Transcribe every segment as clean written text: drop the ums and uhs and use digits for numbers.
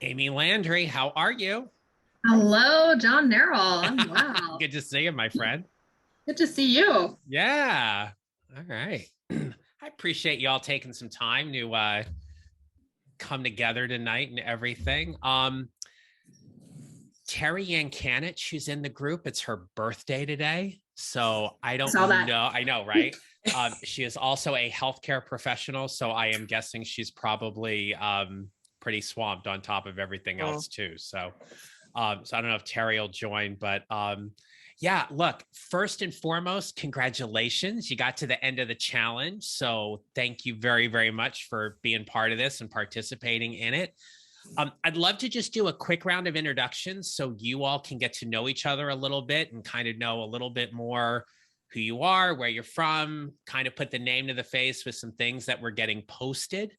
Amy Landry, how are you? Hello, John Nerol. I'm well. Good to see you, my friend. Good to see you. Yeah. All right. I appreciate y'all taking some time to come together tonight and everything. Terry Yankanich, who's in the group, it's her birthday today. So I I don't saw that. know. I know, right? She is also a healthcare professional. So I am guessing she's probably pretty swamped on top of everything Mm. else, too. So I don't know if Terry will join, but yeah, look, first and foremost, congratulations. You got to the end of the challenge. So thank you very, very much for being part of this and participating in it. I'd love to just do a quick round of introductions so you all can get to know each other a little bit and kind of know a little bit more who you are, where you're from, kind of put the name to the face with some things that we're getting posted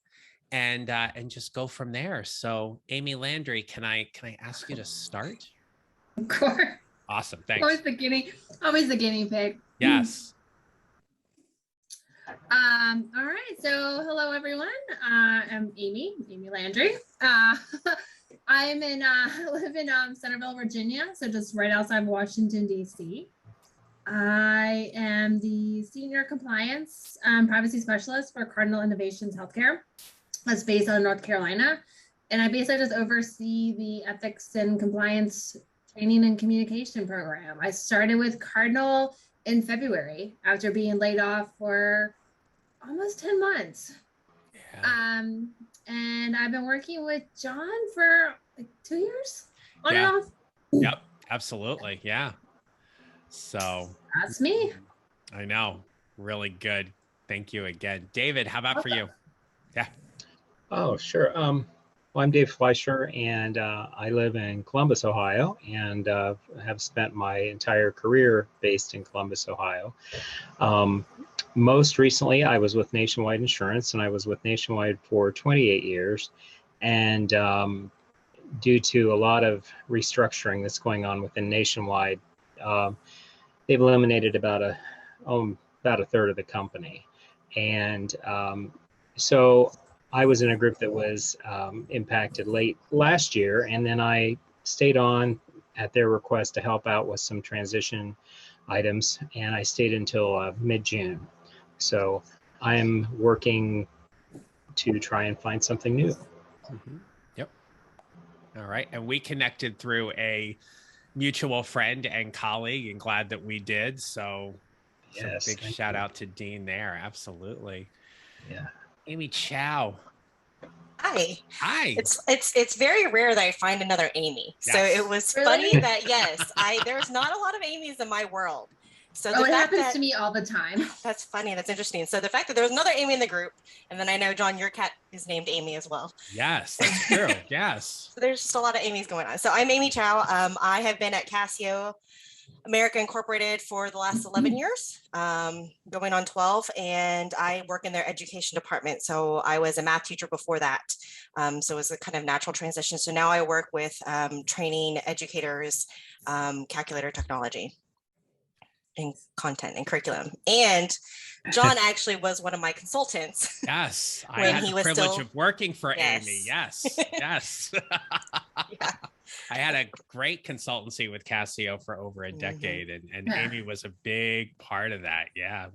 and just go from there. So Amy Landry, can I ask you to start? Of course. Awesome. Thanks. Always the guinea pig. Yes. All right. So hello everyone. I'm Amy Landry. I live in Centerville, Virginia, so just right outside Washington, DC. I am the senior compliance privacy specialist for Cardinal Innovations Healthcare. That's based out of North Carolina. And I basically just oversee the ethics and compliance training and communication program. I started with Cardinal in February after being laid off for almost 10 months. Yeah. And I've been working with John for like 2 years on Yeah. and off. Yep. Absolutely. Yeah. So That's me. I know. Really good. Thank you again. David, how about for you? Yeah. Oh, sure. Well, I'm Dave Fleischer, and I live in Columbus, Ohio, and have spent my entire career based in Columbus, Ohio. Most recently, I was with Nationwide Insurance, and I was with Nationwide for 28 years. And due to a lot of restructuring that's going on within Nationwide, they've eliminated about a third of the company. And so I was in a group that was impacted late last year, and then I stayed on at their request to help out with some transition items, and I stayed until mid-June. So I am working to try and find something new. Mm-hmm. Yep. All right. And we connected through a mutual friend and colleague, and glad that we did. So Yes, big shout out to Dean there. Absolutely. Yeah. Amy Chow. Hi. Hi. It's very rare that I find another Amy. Yes. So it was Really? funny that there's not a lot of Amy's in my world. So the it fact happens that to me all the time. that's funny, that's interesting. So the fact that there was another Amy in the group, and then I know John, your cat is named Amy as well. Yes, that's true. Yes. So there's just a lot of Amy's going on. So I'm Amy Chow. I have been at Casio America Incorporated for the last 11 years, going on 12, and I work in their education department. So I was a math teacher before that. So it was a kind of natural transition. So now I work with training educators, calculator technology and content and curriculum. And John actually was one of my consultants. Yes. I When had he the was privilege still- of working for Yes. Amy. Yes. Yes. Yeah. I had a great consultancy with Casio for over a decade, and Yeah. Amy was a big part of that. Yeah.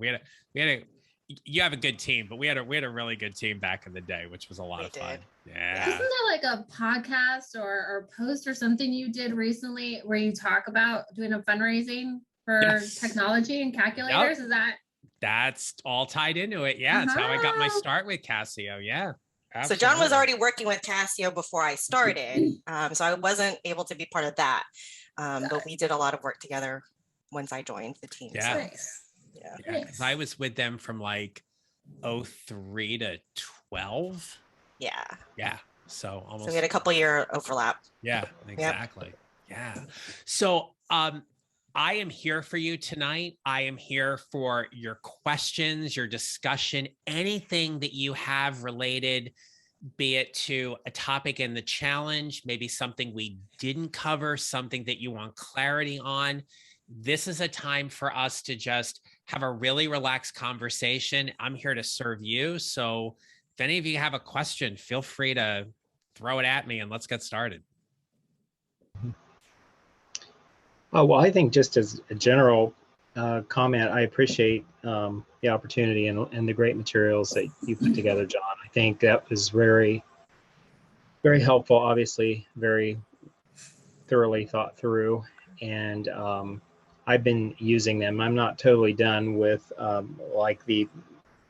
You have a good team, but we had a really good team back in the day, which was a lot of fun. Yeah. Isn't there like a podcast or post or something you did recently where you talk about doing a fundraising for Yes. technology and calculators? Yep. Is that? That's all tied into it. Yeah. That's how I got my start with Casio. Yeah. So John was Absolutely. already working with Casio before I started. So I wasn't able to be part of that. But we did a lot of work together once I joined the team. Yeah. So, Nice. yeah. Yeah, 'cause I was with them from like 03 to 12. Yeah. Yeah. So almost. So we had a couple year overlap. Yeah, exactly. Yeah. So I am here for you tonight. I am here for your questions, your discussion, anything that you have related, be it to a topic in the challenge, maybe something we didn't cover, something that you want clarity on. This is a time for us to just have a really relaxed conversation. I'm here to serve you. So if any of you have a question, feel free to throw it at me and let's get started. Oh, well, I think just as a general comment, I appreciate the opportunity and the great materials that you put together, John. I think that was very, very helpful, obviously, very thoroughly thought through. And I've been using them. I'm not totally done with like the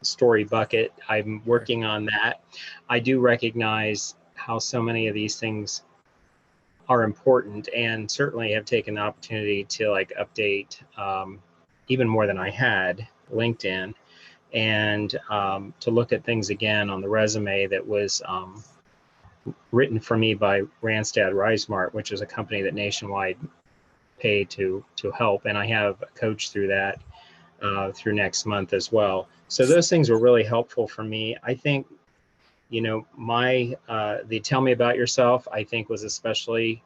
story bucket. I'm working on that. I do recognize how so many of these things are important, and certainly have taken the opportunity to like update even more than I had LinkedIn, and to look at things again on the resume that was written for me by Randstad RiseSmart, which is a company that Nationwide paid to help, and I have a coach through that through next month as well. So those things were really helpful for me. I think, you know, my the Tell Me About Yourself, I think, was especially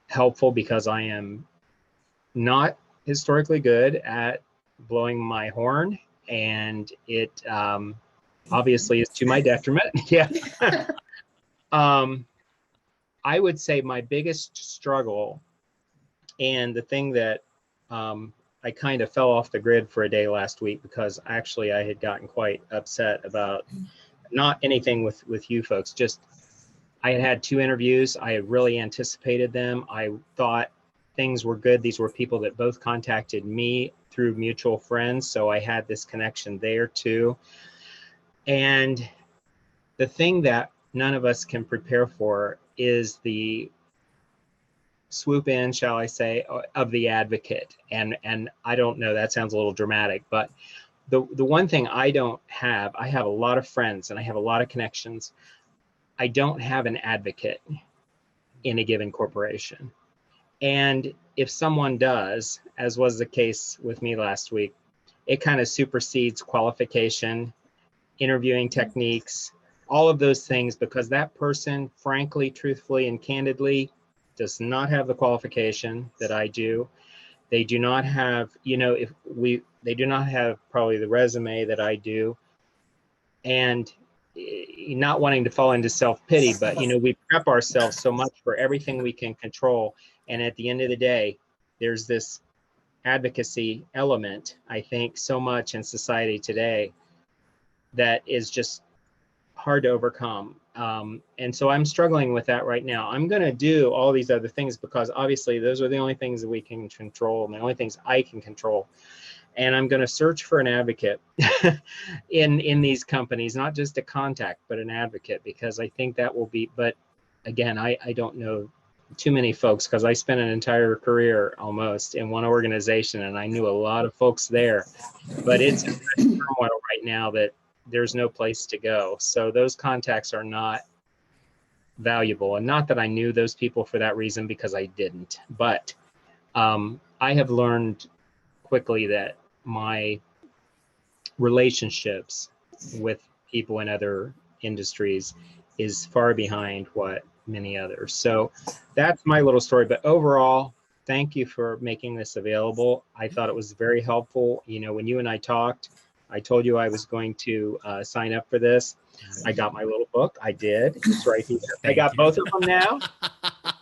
helpful because I am not historically good at blowing my horn, and it obviously is to my detriment. Yeah. I would say my biggest struggle, and the thing that I kind of fell off the grid for a day last week because actually I had gotten quite upset about not anything with you folks, just I had had 2 interviews. I had really anticipated them. I thought things were good. These were people that both contacted me through mutual friends, so I had this connection there too. And the thing that none of us can prepare for is the swoop in, shall I say, of the advocate. And I don't know, that sounds a little dramatic, but the one thing I don't have, I have a lot of friends and I have a lot of connections. I don't have an advocate in a given corporation. And if someone does, as was the case with me last week, it kind of supersedes qualification, interviewing techniques, all of those things, because that person, frankly, truthfully, and candidly, does not have the qualification that I do. They do not have, you know, they do not have probably the resume that I do. And not wanting to fall into self-pity, but, you know, we prep ourselves so much for everything we can control. And at the end of the day, there's this advocacy element, I think, so much in society today that is just hard to overcome. And so I'm struggling with that right now. I'm going to do all these other things because obviously those are the only things that we can control and the only things I can control. And I'm going to search for an advocate in these companies, not just a contact, but an advocate, because I think that will be, but again, I don't know too many folks because I spent an entire career almost in one organization and I knew a lot of folks there, but it's in turmoil right now that there's no place to go. So those contacts are not valuable, and not that I knew those people for that reason, because I didn't, but I have learned quickly that my relationships with people in other industries is far behind what many others. So that's my little story. But overall, thank you for making this available. I thought it was very helpful. You know, when you and I talked, I told you I was going to sign up for this. I got my little book. I did. It's right here. I got both of them now.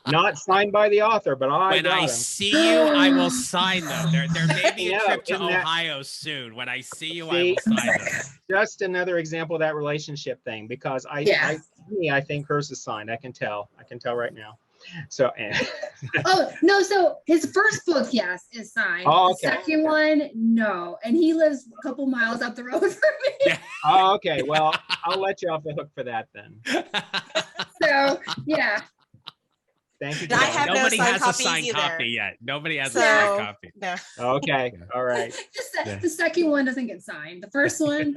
Not signed by the author, but when I see you, I will sign them. There may be a trip to Ohio soon. When I see you, I will sign them. Just another example of that relationship thing, because I think hers is signed. I can tell right now. So, oh no! So his first book, yes, is signed. Oh, okay. The second one, no, and he lives a couple miles up the road from me. Yeah. Oh, okay. Well, I'll let you off the hook for that then. So yeah. Thank you. I have Nobody has a signed copy yet. Nobody has a signed copy. No. Okay. All right. Just the second one doesn't get signed. The first one,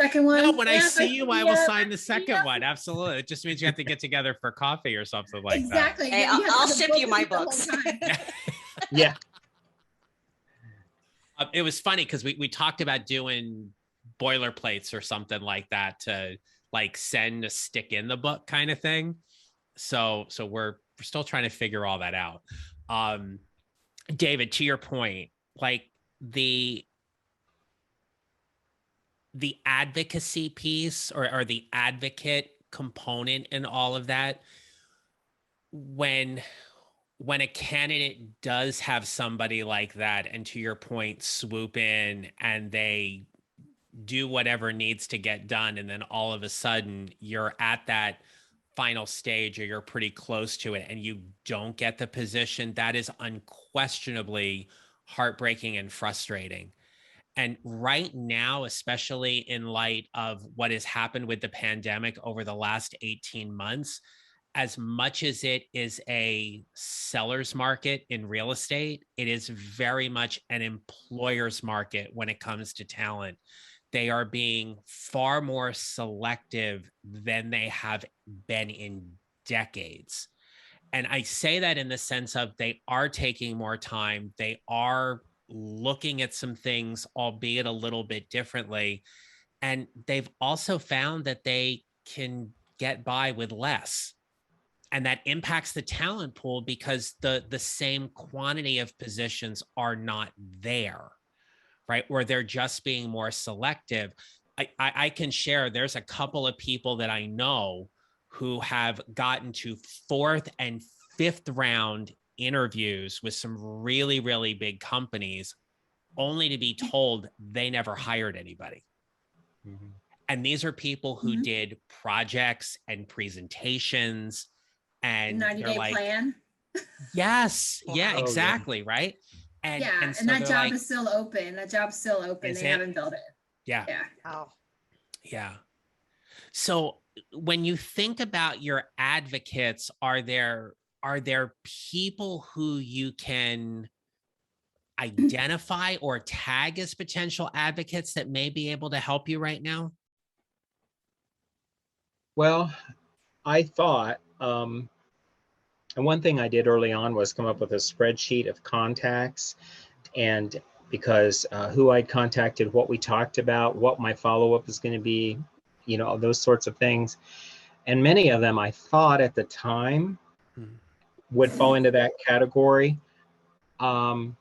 second one. No, when I see you, I will sign the second one. Absolutely. It just means you have to get together for coffee or something like exactly. that. Hey, I'll ship you my books. Yeah. It was funny because we talked about doing boilerplates or something like that to like send a stick in the book kind of thing. So we're still trying to figure all that out. David, to your point, like the advocacy piece or the advocate component in all of that. When a candidate does have somebody like that, and to your point, swoop in and they do whatever needs to get done, and then all of a sudden you're at that final stage or you're pretty close to it and you don't get the position, that is unquestionably heartbreaking and frustrating. And right now, especially in light of what has happened with the pandemic over the last 18 months, as much as it is a seller's market in real estate, it is very much an employer's market when it comes to talent. They are being far more selective than they have been in decades. And I say that in the sense of they are taking more time. They are looking at some things, albeit a little bit differently. And they've also found that they can get by with less. And that impacts the talent pool because the same quantity of positions are not there, right? Or they're just being more selective. I can share, there's a couple of people that I know who have gotten to 4th and 5th round interviews with some really, really big companies, only to be told they never hired anybody. Mm-hmm. And these are people who mm-hmm. did projects and presentations and 90-day like, plan. Yes. Yeah, exactly. Yeah. Right. And that job is still open. That job's still open. They haven't filled it. Yeah. Yeah. Oh. Yeah. So when you think about your advocates, are there people who you can identify or tag as potential advocates that may be able to help you right now? Well, I thought, and one thing I did early on was come up with a spreadsheet of contacts, and because who I'd contacted, what we talked about, what my follow-up is going to be, you know, those sorts of things. And many of them I thought at the time would fall into that category. And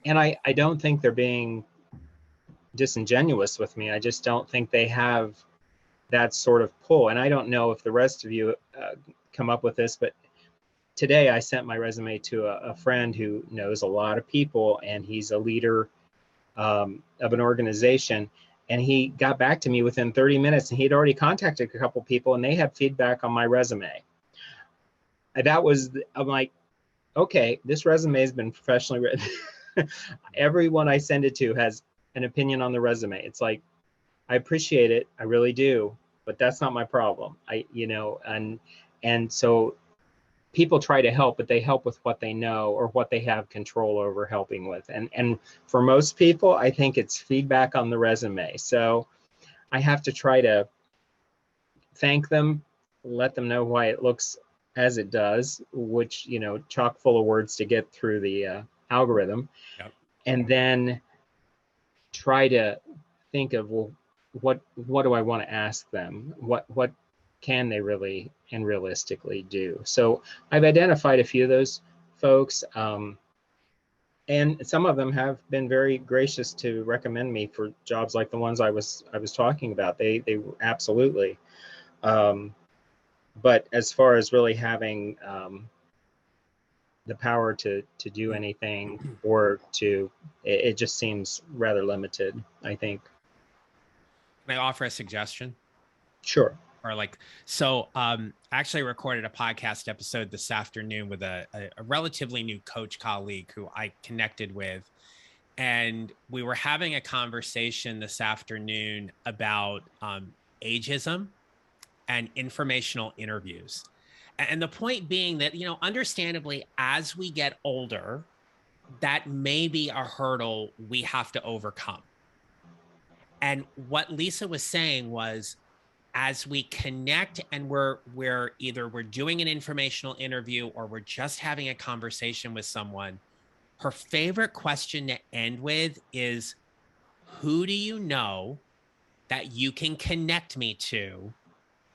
I don't think they're being disingenuous with me. I just don't think they have that sort of pull. And I don't know if the rest of you come up with this, but today I sent my resume to a friend who knows a lot of people, and he's a leader of an organization. And he got back to me within 30 minutes, and he'd already contacted a couple people, and they had feedback on my resume. And I'm like, okay, this resume has been professionally written. Everyone I send it to has an opinion on the resume. It's like, I appreciate it, I really do, but that's not my problem. And so people try to help, but they help with what they know or what they have control over helping with. And for most people, I think it's feedback on the resume. So I have to try to thank them, let them know why it looks as it does, which, you know, chock full of words to get through the algorithm. Yep. And then try to think of, well, what do I want to ask them? What can they really and realistically do? So I've identified a few of those folks, and some of them have been very gracious to recommend me for jobs like the ones I was talking about. They absolutely. But as far as really having the power to do anything, or it just seems rather limited, I think. Can I offer a suggestion? Sure. Or I actually recorded a podcast episode this afternoon with a relatively new coach colleague who I connected with. And we were having a conversation this afternoon about ageism and informational interviews. And the point being that, you know, understandably, as we get older, that may be a hurdle we have to overcome. And what Lisa was saying was, as we connect and we're doing an informational interview or we're just having a conversation with someone, her favorite question to end with is, who do you know that you can connect me to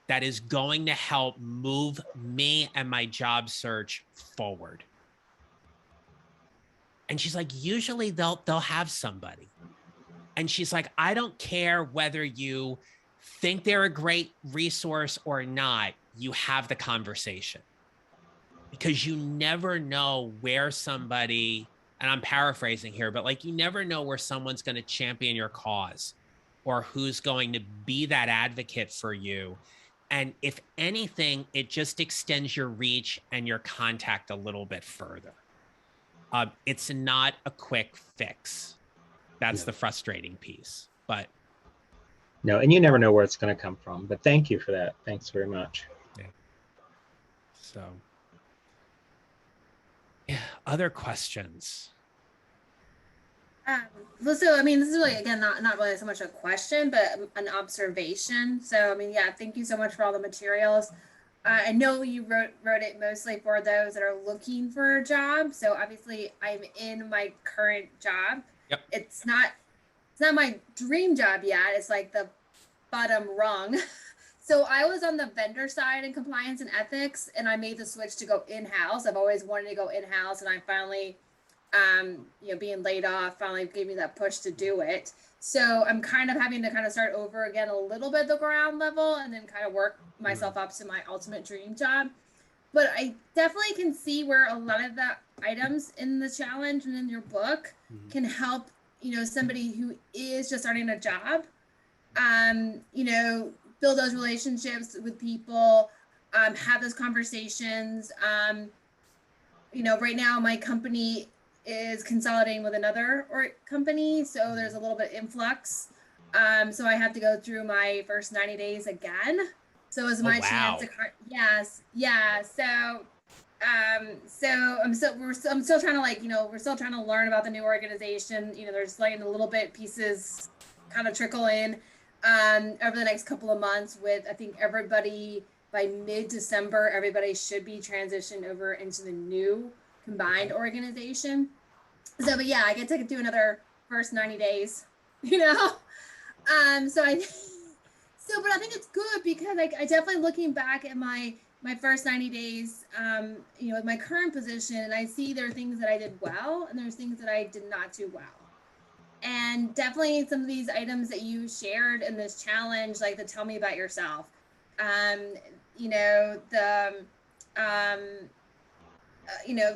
that is going to help move me and my job search forward? And she's like, usually they'll have somebody. And she's like, I don't care whether you think they're a great resource or not, you have the conversation, because you never know where somebody, and I'm paraphrasing here, but like, you never know where someone's going to champion your cause or who's going to be that advocate for you. And if anything, it just extends your reach and your contact a little bit further. It's not a quick fix. That's the frustrating piece, but. No, and you never know where it's going to come from, but thank you for that. Thanks very much. Yeah. So, yeah, other questions? Well, so I mean, this is really, again, not really so much a question, but an observation. So I mean, yeah, thank you so much for all the materials. I know you wrote it mostly for those that are looking for a job. So obviously, I'm in my current job. Yep. It's not my dream job yet. It's like the bottom rung. So I was on the vendor side in compliance and ethics, and I made the switch to go in-house. I've always wanted to go in-house, and I finally, being laid off finally gave me that push to do it. So I'm kind of having to kind of start over again a little bit at the ground level, and then kind of work myself up to my ultimate dream job. But I definitely can see where a lot of the items in the challenge and in your book can help, somebody who is just starting a job, build those relationships with people, have those conversations. Right now my company is consolidating with another company, so there's a little bit influx. So I have to go through my first 90 days again. So it's my chance to, yeah. So I'm still trying to we're still trying to learn about the new organization. There's a little bit pieces kind of trickle in over the next couple of months with, I think everybody by mid-December, everybody should be transitioned over into the new combined organization. So, but yeah, I get to do another first 90 days, but I think it's good because I definitely looking back at my first 90 days, with my current position, and I see there are things that I did well and there's things that I did not do well. And definitely some of these items that you shared in this challenge, like the tell me about yourself,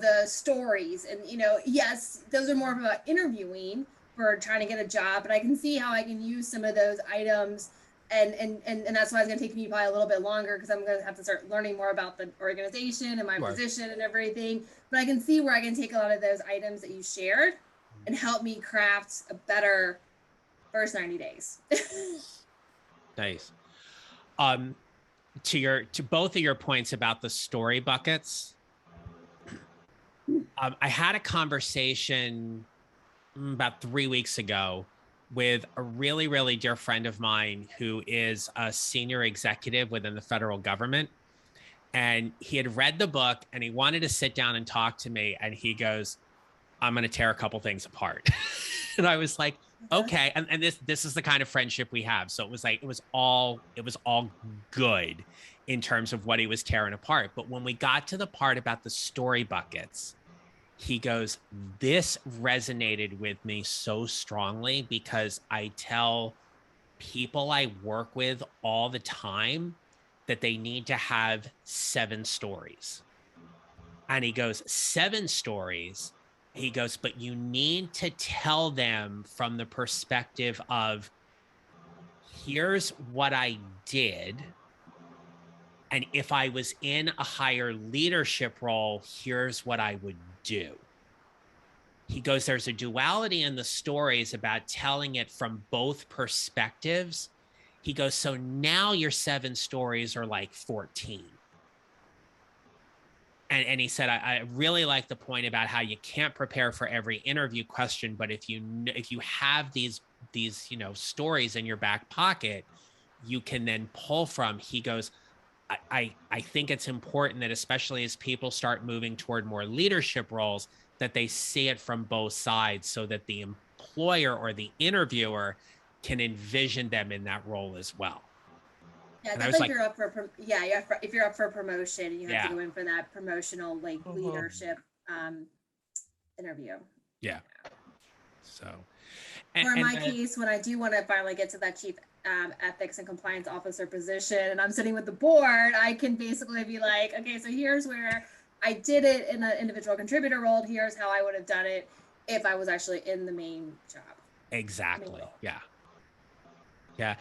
the stories, and, yes, those are more about interviewing for trying to get a job, but I can see how I can use some of those items. And that's why it's going to take me probably a little bit longer, because I'm going to have to start learning more about the organization and my position and everything. But I can see where I can take a lot of those items that you shared and help me craft a better first 90 days. Nice. To both of your points about the story buckets, I had a conversation about 3 weeks ago with a really, really dear friend of mine who is a senior executive within the federal government. And he had read the book and he wanted to sit down and talk to me. And he goes, I'm going to tear a couple things apart. And I was like, okay. And this is the kind of friendship we have. So it was all good in terms of what he was tearing apart. But when we got to the part about the story buckets, he goes, this resonated with me so strongly, because I tell people I work with all the time that they need to have 7 stories. And he goes, 7 stories. He goes, but you need to tell them from the perspective of, here's what I did. And if I was in a higher leadership role, here's what I would do. He goes, there's a duality in the stories about telling it from both perspectives. He goes, so now your 7 stories are like 14. And he said, I really like the point about how you can't prepare for every interview question, but if you have these stories in your back pocket, you can then pull from. He goes, I think it's important that, especially as people start moving toward more leadership roles, that they see it from both sides, so that the employer or the interviewer can envision them in that role as well. Yeah, definitely. Like, if you're up for a promotion, you have to go in for that promotional leadership interview. Yeah. So, or in my case, when I do want to finally get to that chief ethics and compliance officer position and I'm sitting with the board, I can basically be like, okay, so here's where I did it in an individual contributor role. Here's how I would have done it if I was actually in the main job. Exactly. Yeah. Yeah.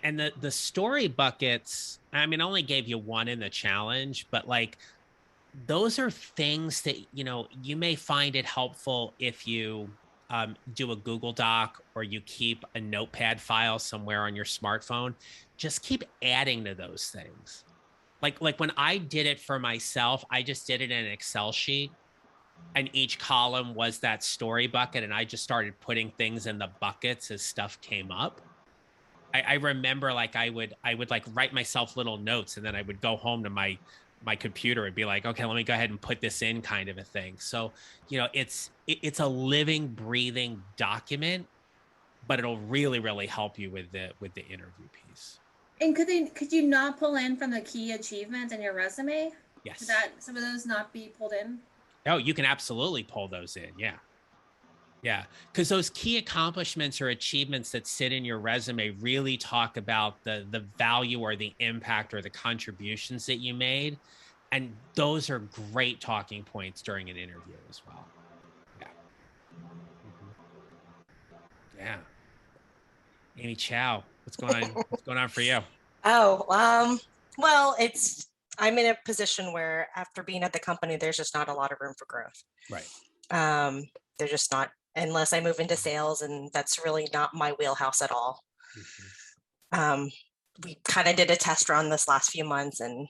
And the story buckets, I mean, I only gave you one in the challenge, but like those are things that, you know, you may find it helpful if you do a Google Doc or you keep a notepad file somewhere on your smartphone. Just keep adding to those things. Like when I did it for myself, I just did it in an Excel sheet and each column was that story bucket. And I just started putting things in the buckets as stuff came up. I remember like I would like write myself little notes and then I would go home to my computer and be like, okay, let me go ahead and put this in, kind of a thing. So, you know, it's a living, breathing document, but it'll really, really help you with the interview piece. And could you not pull in from the key achievements in your resume? Yes. Could that some of those not be pulled in? Oh, you can absolutely pull those in. Yeah. Yeah. Because those key accomplishments or achievements that sit in your resume really talk about the value or the impact or the contributions that you made. And those are great talking points during an interview as well. Yeah. Yeah. Amy Chow, what's going on? What's going on for you? Oh, well, I'm in a position where after being at the company, there's just not a lot of room for growth. Right. They're just not, unless I move into sales, and that's really not my wheelhouse at all. We kind of did a test run this last few months, and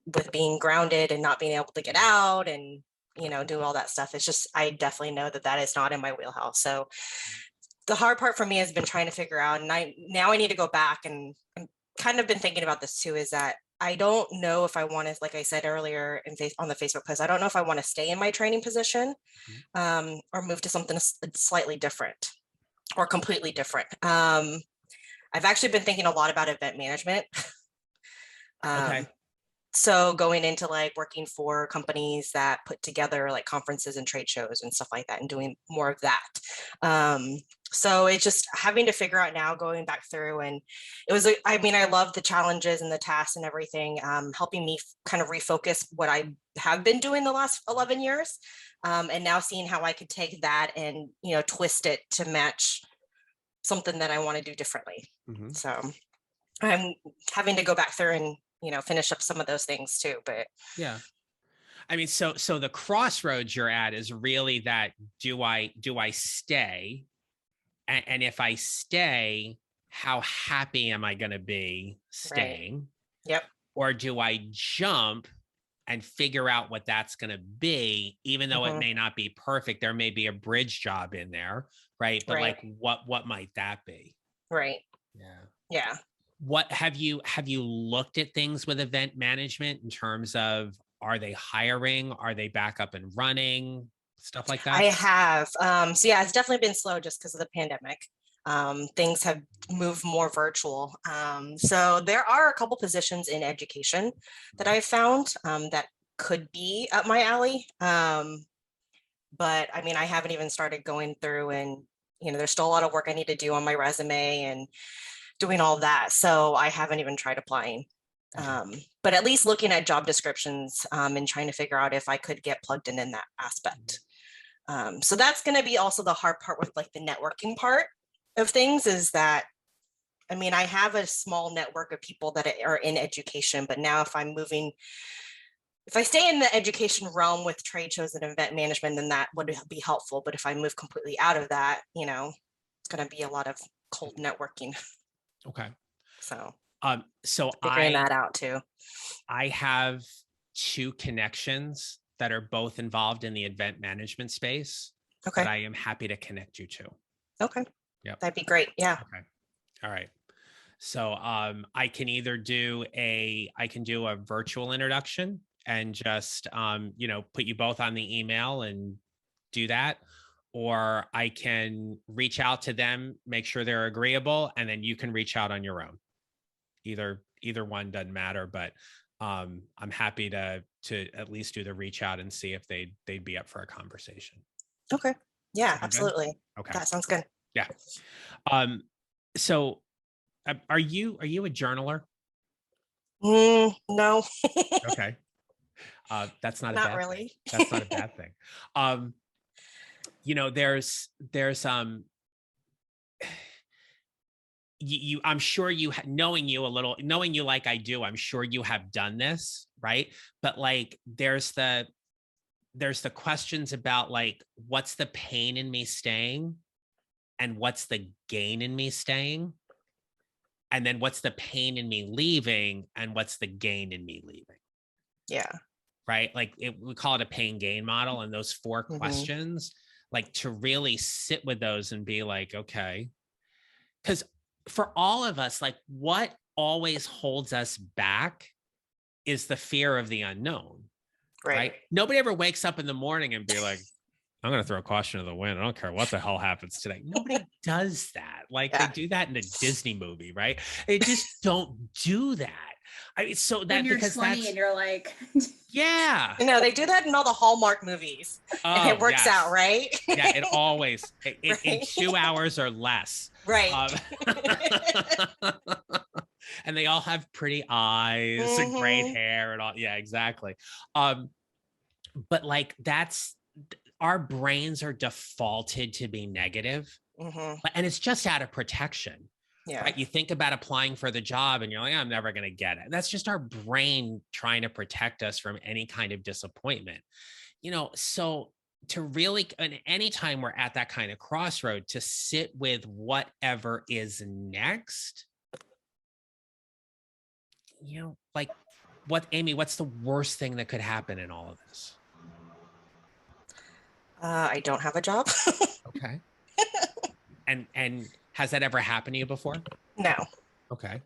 with being grounded and not being able to get out and, you know, do all that stuff, it's just, I definitely know that is not in my wheelhouse. So the hard part for me has been trying to figure out, and I need to go back and kind of been thinking about this too, is that I don't know if I want to, like I said earlier on the Facebook post, I don't know if I want to stay in my training position or move to something slightly different or completely different. I've actually been thinking a lot about event management. Okay. So going into like working for companies that put together like conferences and trade shows and stuff like that and doing more of that. So it's just having to figure out now, going back through, and it was, I mean, I love the challenges and the tasks and everything, helping me kind of refocus what I have been doing the last 11 years. And now seeing how I could take that and, you know, twist it to match something that I want to do differently. So I'm having to go back through and, you know, finish up some of those things too, but yeah. I mean, so the crossroads you're at is really that, do I stay? And if I stay, how happy am I going to be staying? Right. Yep. Or do I jump and figure out what that's going to be, even though it may not be perfect? There may be a bridge job in there, right? But like, what might that be? Right. Yeah. Yeah. What have you looked at things with event management in terms of, are they hiring? Are they back up and running? Stuff like that? I have. So yeah, it's definitely been slow just because of the pandemic. Things have moved more virtual. So there are a couple positions in education that I've found that could be up my alley. But I mean, I haven't even started going through, and, you know, there's still a lot of work I need to do on my resume and doing all that. So I haven't even tried applying. But at least looking at job descriptions and trying to figure out if I could get plugged in that aspect. So that's going to be also the hard part with like the networking part of things, is that, I mean, I have a small network of people that are in education, but now if I stay in the education realm with trade shows and event management, then that would be helpful. But if I move completely out of that, you know, it's going to be a lot of cold networking. Okay. So figuring that out too. I have 2 connections that are both involved in the event management space. Okay. That I am happy to connect you to. Okay. Yeah. That'd be great. Yeah. Okay. All right. So I can either do a virtual introduction and just you know, put you both on the email and do that, or I can reach out to them, make sure they're agreeable, and then you can reach out on your own. Either one doesn't matter, but I'm happy to at least do the reach out and see if they'd be up for a conversation. Okay. Yeah, Sound absolutely. good? Okay. That sounds good. Yeah. So Are you a journaler? No, Okay. That's not a not bad thing. really. That's not a bad thing. There's I'm sure knowing you a little, knowing you like I do, I'm sure you have done this, right? But like there's the questions about like, what's the pain in me staying and what's the gain in me staying? And then what's the pain in me leaving and what's the gain in me leaving? Yeah. Right? Like we call it a pain gain model. And those 4 questions, like to really sit with those and be like, okay, because for all of us, like what always holds us back is the fear of the unknown, right? Nobody ever wakes up in the morning and be like, I'm going to throw caution to the wind. I don't care what the hell happens today. Nobody does that. Like they do that in a Disney movie, right? They just don't do that. I mean, so that when you're because 20 that's, and you're like, yeah. No, they do that in all the Hallmark movies. And it works out, right? Yeah, it always, in 2 hours or less. Right. And they all have pretty eyes and great hair and all. Yeah, exactly. But like our brains are defaulted to be negative, and it's just out of protection. Yeah. Right? You think about applying for the job and you're like, I'm never going to get it. That's just our brain trying to protect us from any kind of disappointment. So to really, and anytime we're at that kind of crossroad, to sit with whatever is next, like Amy, what's the worst thing that could happen in all of this? I don't have a job. Okay. And has that ever happened to you before? No. Okay.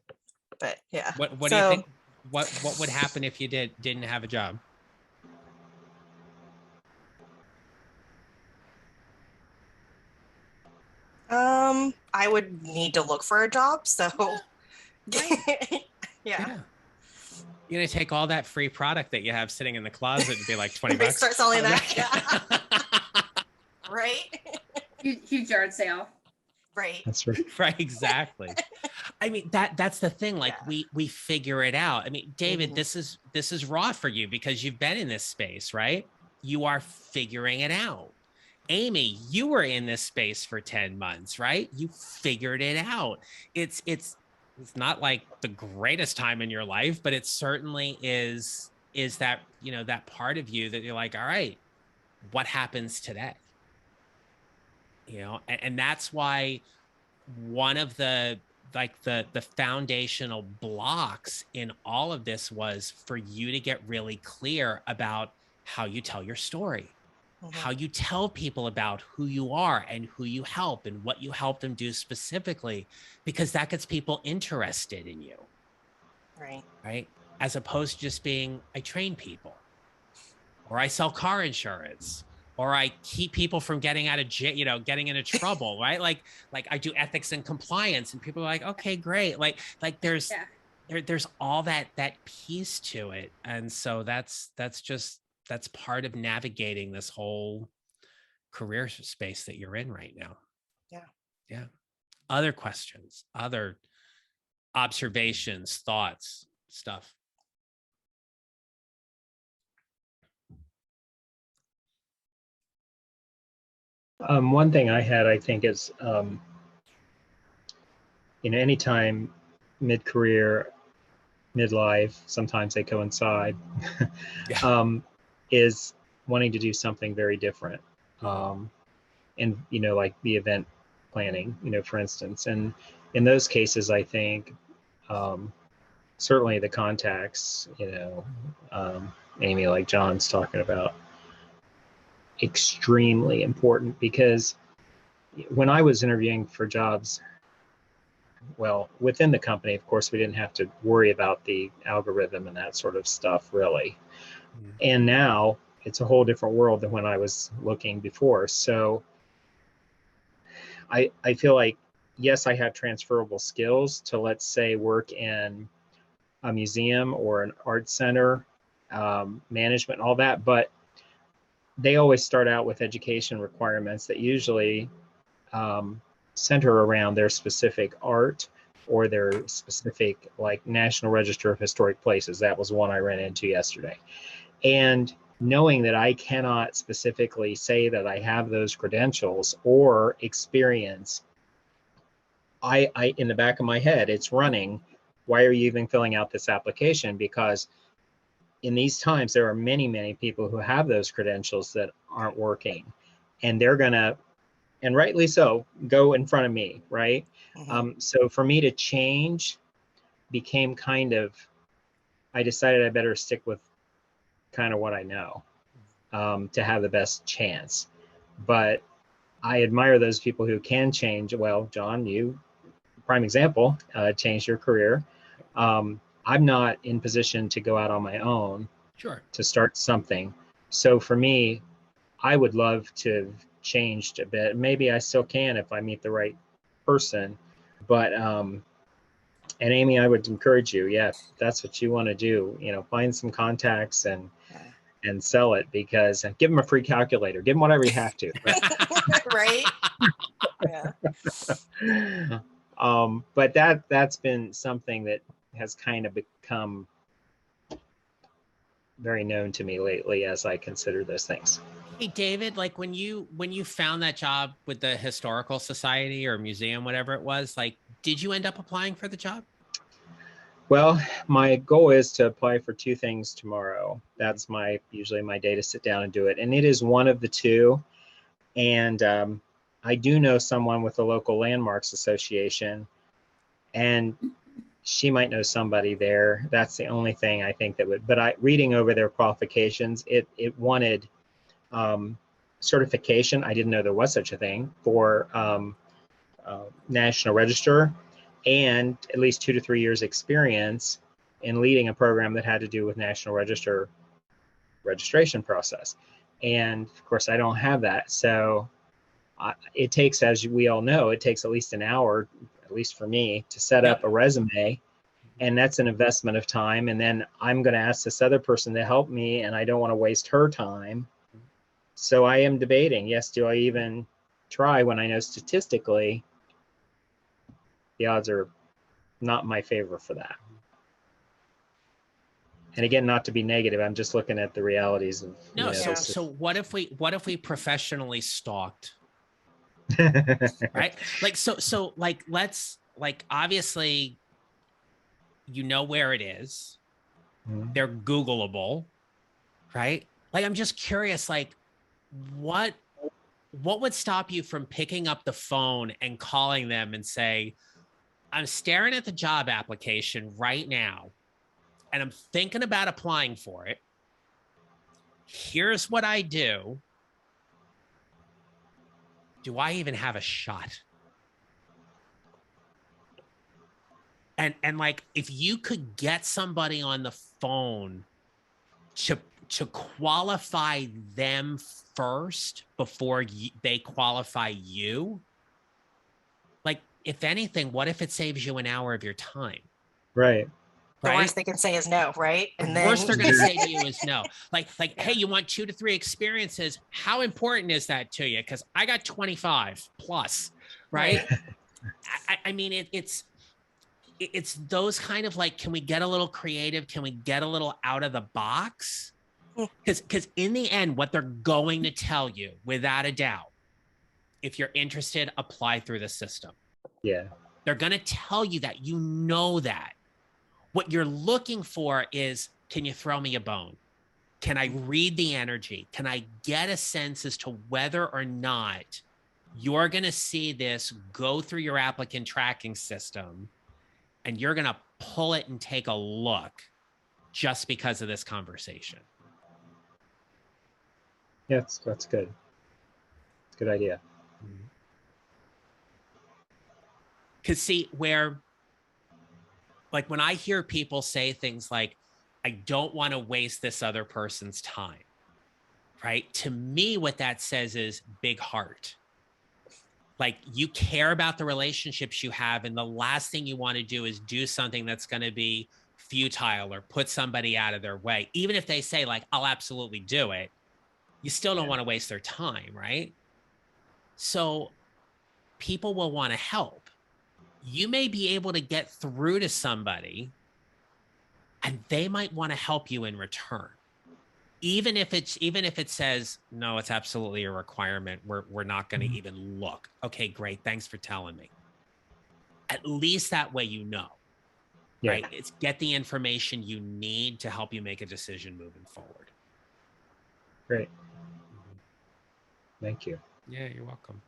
But yeah. What do you think? What would happen if you didn't have a job? I would need to look for a job. So yeah. You're gonna take all that free product that you have sitting in the closet and be like $20. Start selling that. Yeah. Right. Huge yard sale. Right. That's right. Right, exactly. I mean, that's the thing. Like we figure it out. I mean, David, this is raw for you because you've been in this space, right? You are figuring it out. Amy, you were in this space for 10 months, right? You figured it out. It's not like the greatest time in your life, but it certainly is that, that part of you that you're like, all right, what happens today? And that's why one of the foundational blocks in all of this was for you to get really clear about how you tell your story, how you tell people about who you are and who you help and what you help them do specifically, because that gets people interested in you. Right. As opposed to just being, I train people, or I sell car insurance, or I keep people from getting out of jail, getting into trouble, right? Like I do ethics and compliance, and people are like, okay, great. Like there's all that piece to it. And so that's part of navigating this whole career space that you're in right now. Yeah. Other questions, other observations, thoughts, stuff. One thing I had, I think, is, anytime mid-career, midlife, sometimes they coincide, is wanting to do something very different. And, like the event planning, for instance. And in those cases, I think certainly the contacts, Amy, like John's talking about, extremely important, because when I was interviewing for jobs, well, within the company, of course, we didn't have to worry about the algorithm and that sort of stuff, really. And now it's a whole different world than when I was looking before. So I feel like, yes, I have transferable skills to, let's say, work in a museum or an art center, management and all that, but they always start out with education requirements that usually center around their specific art or their specific, like National Register of Historic Places. That was one I ran into yesterday. And knowing that I cannot specifically say that I have those credentials or experience, I in the back of my head, it's running. Why are you even filling out this application? Because in these times, there are many, many people who have those credentials that aren't working, and they're gonna, and rightly so, go in front of me, right? So for me to change became kind of, I decided I better stick with kind of what I know to have the best chance. But I admire those people who can change. Well, John, you, prime example, changed your career. I'm not in position to go out on my own to start something. So for me, I would love to have changed a bit. Maybe I still can if I meet the right person. But and Amy, I would encourage you, yeah, if that's what you want to do, find some contacts and sell it, because give them a free calculator, give them whatever you have to. Right. Yeah. But that's been something that has kind of become very known to me lately as I consider those things. Hey, David, like when you found that job with the Historical Society or museum, whatever it was, like, did you end up applying for the job? Well, my goal is to apply for 2 things tomorrow. That's usually my day to sit down and do it. And it is one of the 2. And I do know someone with the local Landmarks Association, and she might know somebody there. That's the only thing I think that would, but reading over their qualifications, it wanted certification. I didn't know there was such a thing for National Register, and at least 2 to 3 years experience in leading a program that had to do with National Register registration process. And of course, I don't have that. So it takes, as we all know, it takes at least an hour, at least for me, to set up a resume. And that's an investment of time. And then I'm going to ask this other person to help me, and I don't want to waste her time. So I am debating, yes, do I even try, when I know statistically the odds are not in my favor for that. And again, not to be negative, I'm just looking at the realities of so what if we professionally stalked? Right? Like so like, let's, like, obviously where it is. They're Googleable, right? Like, I'm just curious, like, what would stop you from picking up the phone and calling them and say, I'm staring at the job application right now, and I'm thinking about applying for it. Here's what I do. Do I even have a shot? And like, if you could get somebody on the phone to qualify them first before they qualify you, like, if anything, what if it saves you an hour of your time? Right. The worst they can say is no, right? And then worst they're going to say to you is no. Like, hey, you want 2 to 3 experiences? How important is that to you? Because I got 25 plus, right? I mean, it's those kind of, like, can we get a little creative? Can we get a little out of the box? Because in the end, what they're going to tell you, without a doubt, if you're interested, apply through the system. Yeah. They're going to tell you that, that. What you're looking for is, can you throw me a bone? Can I read the energy? Can I get a sense as to whether or not you're going to see this go through your applicant tracking system, and you're going to pull it and take a look just because of this conversation? Yeah, that's good. It's a good idea. Because see, where, like, when I hear people say things like, I don't want to waste this other person's time, right? To me, what that says is big heart. Like, you care about the relationships you have, and the last thing you want to do is do something that's going to be futile or put somebody out of their way. Even if they say, like, I'll absolutely do it, you still don't want to waste their time, right? So people will want to help. you may be able to get through to somebody and they might want to help you in return. Even if it says, no, it's absolutely a requirement. We're not going to even look. Okay, great. Thanks for telling me. At least that way, you know, Yeah. right? It's get the information you need to help you make a decision moving forward. Great. Thank you. Yeah, you're welcome.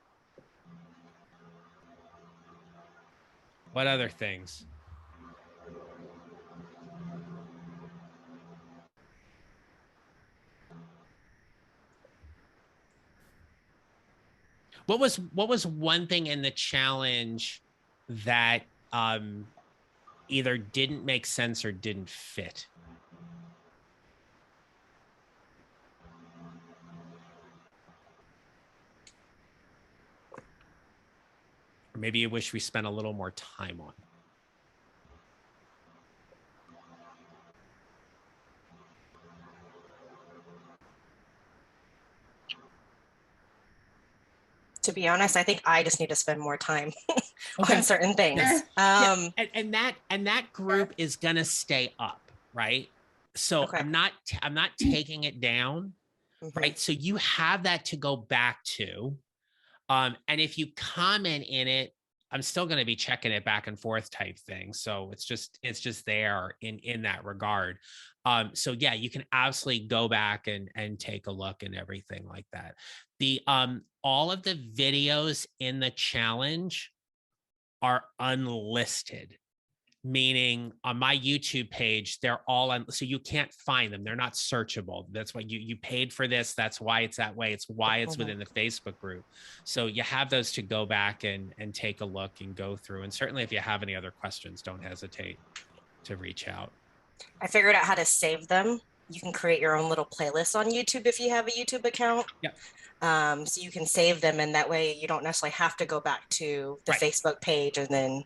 What other things? What was one thing in the challenge that either didn't make sense or didn't fit? Or maybe you wish we spent a little more time on? To be honest, I think I just need to spend more time Okay. on certain things. Yeah, and that group is gonna stay up, right? So Okay. I'm not taking it down, Mhm. right? So you have that to go back to. And if you comment in it, I'm still going to be checking it back and forth type thing. So it's just there in that regard. So yeah, you can absolutely go back and take a look and everything like that. The all of the videos in the challenge are unlisted, meaning on my YouTube page, they're all on, so you can't find them. They're not searchable. That's why you paid for this. That's why it's that way. It's why it's within the Facebook group. So you have those to go back and take a look and go through. And certainly if you have any other questions, don't hesitate to reach out. I figured out how to save them. You can create your own little playlist on YouTube if you have a YouTube account. Yep. So you can save them, and that way you don't necessarily have to go back to the Right. Facebook page and then.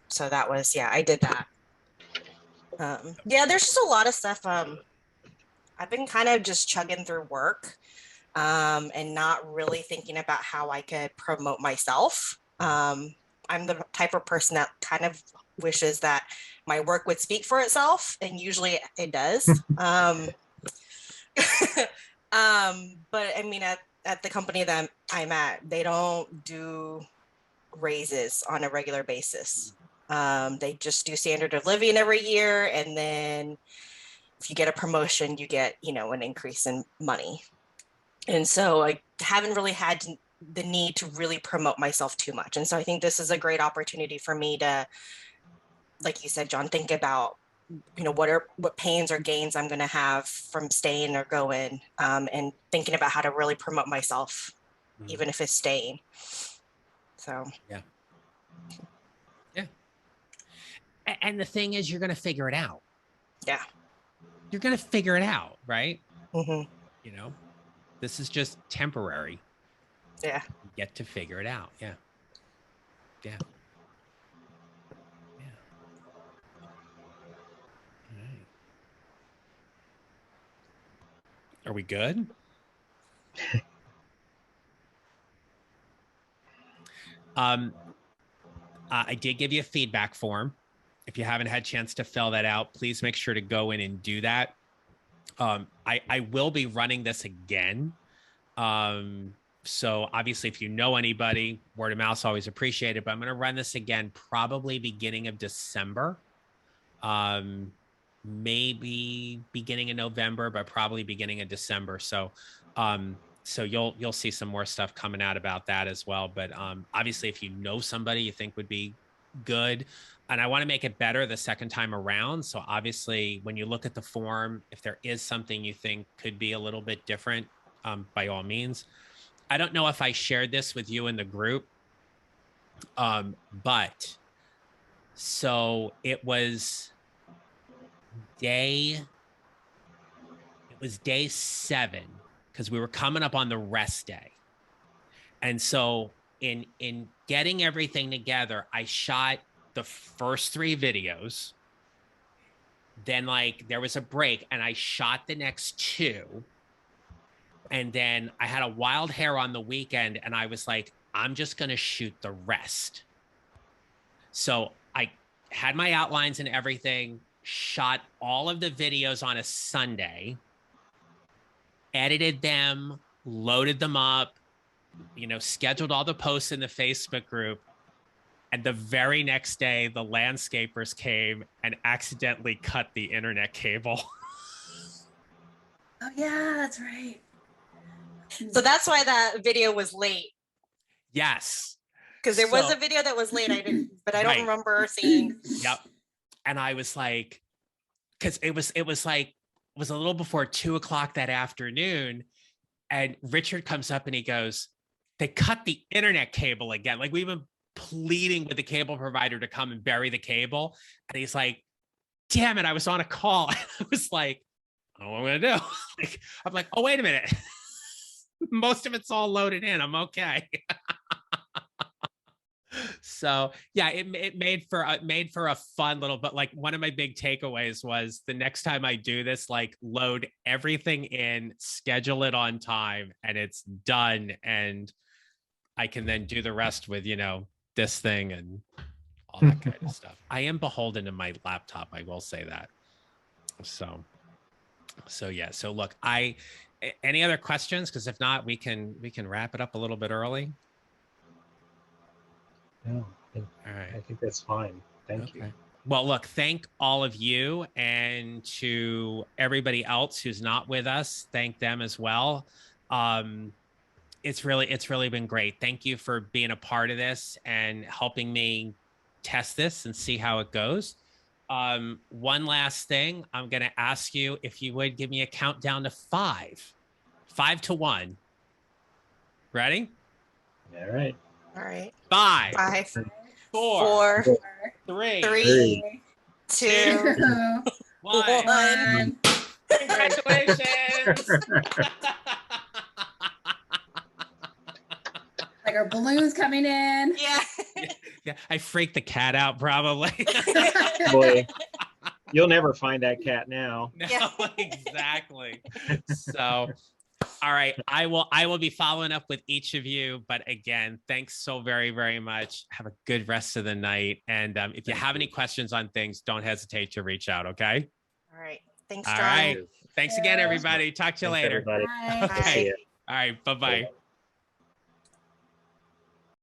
So that was, yeah, I did that. Yeah, there's just a lot of stuff. I've been kind of just chugging through work and not really thinking about how I could promote myself. I'm the type of person that kind of wishes that my work would speak for itself, and usually it does. But I mean, at the company that I'm at, they don't do raises on a regular basis. They just do standard of living every year, and then if you get a promotion, you get, an increase in money. And so I haven't really had the need to really promote myself too much. And so I think this is a great opportunity for me to, like you said, John, think about, what pains or gains I'm going to have from staying or going, and thinking about how to really promote myself, even if it's staying. So, yeah. And the thing is, you're going to figure it out. Yeah. You're going to figure it out, right? Mm-hmm. This is just temporary. Yeah. You get to figure it out. Yeah. Yeah. Yeah. All right. Are we good? I did give you a feedback form. If you haven't had a chance to fill that out, please make sure to go in and do that. I will be running this again. So obviously, if you know anybody, word of mouth is always appreciated, but I'm going to run this again, probably beginning of December, maybe beginning of November, but probably beginning of December. So, so you'll see some more stuff coming out about that as well. But obviously, if you know somebody you think would be good, and I want to make it better the second time around. So obviously, when you look at the form, if there is something you think could be a little bit different, by all means. I don't know if I shared this with you in the group, but so it was day 7 because we were coming up on the rest day. And so in getting everything together, I shot the first 3 videos. Then there was a break and I shot the next 2. And then I had a wild hair on the weekend and I was like, I'm just going to shoot the rest. So I had my outlines and everything, shot all of the videos on a Sunday, edited them, loaded them up, scheduled all the posts in the Facebook group. And the very next day, the landscapers came and accidentally cut the internet cable. Oh yeah, that's right. So that's why that video was late. Yes. Because there was So- a video that was late. I don't Right. remember seeing. Yep. And I was like, because it was a little before 2:00 that afternoon. And Richard comes up and he goes, they cut the internet cable again. Like, we've been pleading with the cable provider to come and bury the cable. And he's like, damn it, I was on a call. And I was like, I don't know what I'm gonna do. I'm like, oh, wait a minute. Most of it's all loaded in. I'm okay. So yeah, it made for a fun little, but like one of my big takeaways was the next time I do this, like, load everything in, schedule it on time, and it's done. And I can then do the rest with, this thing and all that kind of stuff. I am beholden to my laptop. I will say that. So yeah. So look, any other questions? Because if not, we can wrap it up a little bit early. No, All right. I think that's fine. Thank you. Well, look, thank all of you, and to everybody else who's not with us, thank them as well. It's really been great. Thank you for being a part of this and helping me test this and see how it goes. One last thing, I'm going to ask you if you would give me a countdown to 5 to 1. Ready? All right. All right. 5, 5, 4, 4, 3, 3, 2, 1. 1. Congratulations. Like our balloons coming in. Yeah. Yeah, I freaked the cat out probably. Boy, you'll never find that cat now. No, Yeah. exactly. So, all right, I will be following up with each of you. But again, thanks so very, very much. Have a good rest of the night. And if you have any questions on things, don't hesitate to reach out. Okay. All right. Thanks, All John. right. Thanks again, everybody. Talk to you Thanks, later. everybody. Bye. Bye. See ya. All right. Bye-bye.